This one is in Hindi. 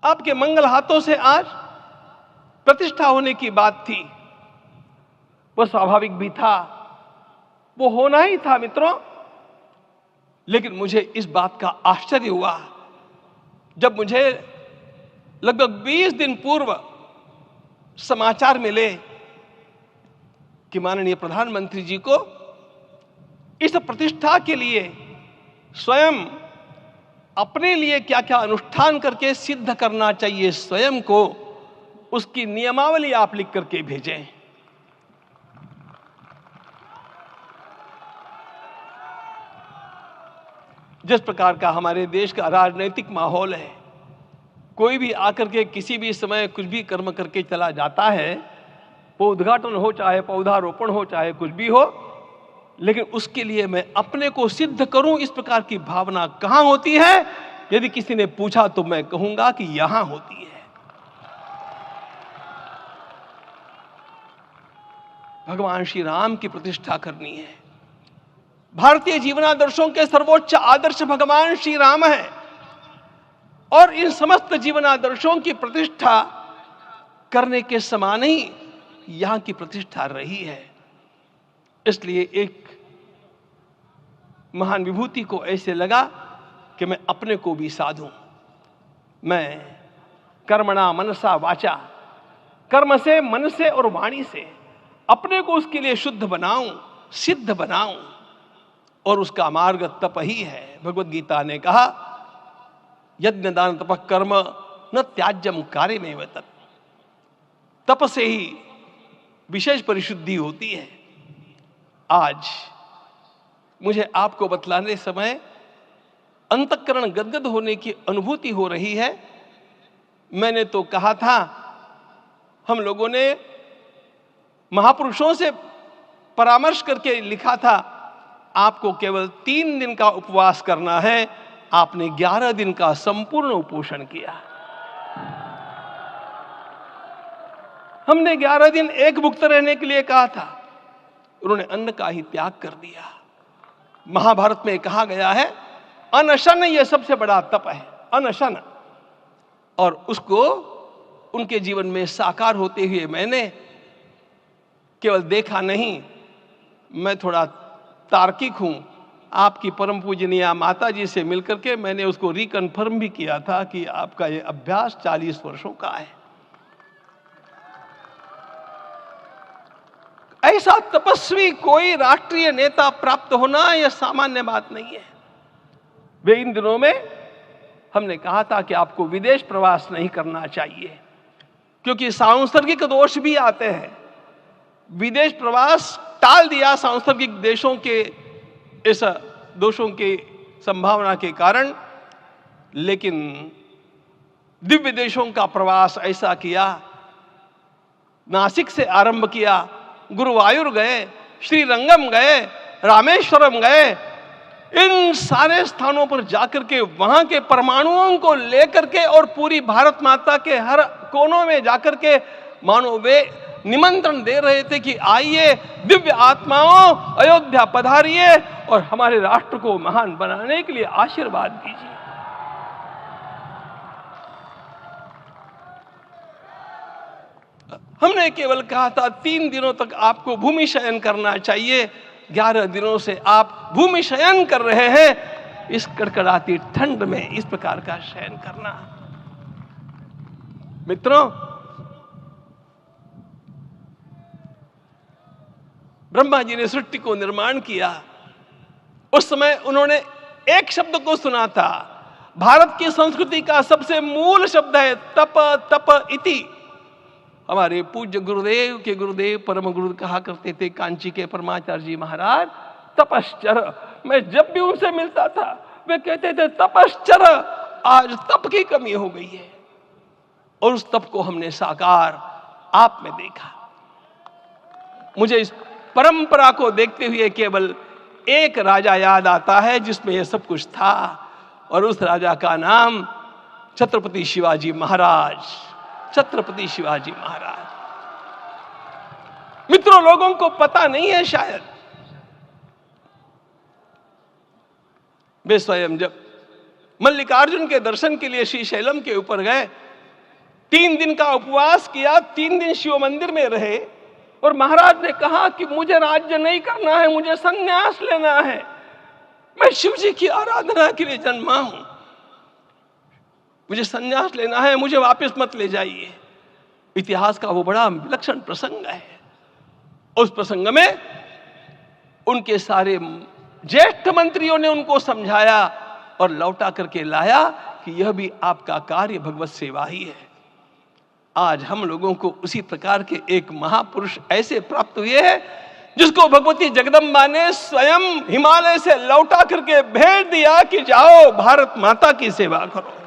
आपके मंगल हाथों से आज प्रतिष्ठा होने की बात थी, वह स्वाभाविक भी था, वो होना ही था मित्रों। लेकिन मुझे इस बात का आश्चर्य हुआ जब मुझे लगभग 20 दिन पूर्व समाचार मिले कि माननीय प्रधानमंत्री जी को इस प्रतिष्ठा के लिए स्वयं अपने लिए क्या क्या अनुष्ठान करके सिद्ध करना चाहिए स्वयं को, उसकी नियमावली आप लिख करके भेजें। जिस प्रकार का हमारे देश का राजनीतिक माहौल है, कोई भी आकर के किसी भी समय कुछ भी कर्म करके चला जाता है, वो उद्घाटन हो चाहे पौधारोपण हो चाहे कुछ भी हो, लेकिन उसके लिए मैं अपने को सिद्ध करूं, इस प्रकार की भावना कहां होती है? यदि किसी ने पूछा तो मैं कहूंगा कि यहां होती है। भगवान श्री राम की प्रतिष्ठा करनी है। भारतीय जीवनादर्शों के सर्वोच्च आदर्श भगवान श्री राम है और इन समस्त जीवनादर्शों की प्रतिष्ठा करने के समान ही यहां की प्रतिष्ठा रही है। इसलिए एक महान विभूति को ऐसे लगा कि मैं अपने को भी साधूं, मैं कर्मणा मनसा वाचा, कर्म से, मन से और वाणी से अपने को उसके लिए शुद्ध बनाऊं, सिद्ध बनाऊं, और उसका मार्ग तप ही है। भगवत गीता ने कहा, यज्ञ दान तप कर्म न त्याज्यम कार्य में तत्। तप से ही विशेष परिशुद्धि होती है। आज मुझे आपको बतलाने समय अंतःकरण गदगद होने की अनुभूति हो रही है। मैंने तो कहा था, हम लोगों ने महापुरुषों से परामर्श करके लिखा था, आपको केवल 3 दिन का उपवास करना है। आपने 11 दिन का संपूर्ण उपोषण किया। हमने 11 दिन एक भुक्त रहने के लिए कहा था, उन्होंने अन्न का ही त्याग कर दिया। महाभारत में कहा गया है, अनशन यह सबसे बड़ा तप है, अनशन। और उसको उनके जीवन में साकार होते हुए मैंने केवल देखा नहीं, मैं थोड़ा तार्किक हूं। आपकी परम पूजनीय माता जी से मिलकर के मैंने उसको रिकन्फर्म भी किया था कि आपका यह अभ्यास 40 वर्षों का है। ऐसा तपस्वी कोई राष्ट्रीय नेता प्राप्त होना यह सामान्य बात नहीं है। वे इन दिनों में हमने कहा था कि आपको विदेश प्रवास नहीं करना चाहिए, क्योंकि सांसर्गिक दोष भी आते हैं। विदेश प्रवास टाल दिया सांसर्गिक देशों के इस दोषों की संभावना के कारण, लेकिन दिव्य देशों का प्रवास ऐसा किया। नासिक से आरंभ किया, गुरुवायूर गए, श्रीरंगम गए, रामेश्वरम गए। इन सारे स्थानों पर जाकर के वहां के परमाणुओं को लेकर के और पूरी भारत माता के हर कोनों में जाकर के मानो वे निमंत्रण दे रहे थे कि आइए दिव्य आत्माओं, अयोध्या पधारिए और हमारे राष्ट्र को महान बनाने के लिए आशीर्वाद दीजिए। हमने केवल कहा था 3 दिनों तक आपको भूमि शयन करना चाहिए। 11 दिनों से आप भूमि शयन कर रहे हैं। इस कड़कड़ाती ठंड में इस प्रकार का शयन करना, मित्रों, ब्रह्मा जी ने सृष्टि को निर्माण किया। उस समय उन्होंने एक शब्द को सुना था। भारत की संस्कृति का सबसे मूल शब्द है तप, तप इति। हमारे पूज्य गुरुदेव के गुरुदेव परम गुरु कहा करते थे, कांची के परमाचार्य जी महाराज, तपश्चर। मैं जब भी उनसे मिलता था वे कहते थे तपश्चर। आज तप की कमी हो गई है और उस तप को हमने साकार आप में देखा। मुझे इस परंपरा को देखते हुए केवल एक राजा याद आता है जिसमें यह सब कुछ था, और उस राजा का नाम छत्रपति शिवाजी महाराज। छत्रपति शिवाजी महाराज। मित्रों, लोगों को पता नहीं है शायद, वे स्वयं जब मल्लिकार्जुन के दर्शन के लिए श्रीशैलम के ऊपर गए 3 दिन का उपवास किया, 3 दिन शिव मंदिर में रहे और महाराज ने कहा कि मुझे राज्य नहीं करना है, मुझे संन्यास लेना है, मैं शिव जी की आराधना के लिए जन्मा हूं, मुझे संन्यास लेना है, मुझे वापस मत ले जाइए। इतिहास का वो बड़ा विलक्षण प्रसंग है। उस प्रसंग में उनके सारे ज्येष्ठ मंत्रियों ने उनको समझाया और लौटा करके लाया कि यह भी आपका कार्य भगवत सेवा ही है। आज हम लोगों को उसी प्रकार के एक महापुरुष ऐसे प्राप्त हुए हैं जिसको भगवती जगदम्बा ने स्वयं हिमालय से लौटा करके भेज दिया कि जाओ भारत माता की सेवा करो।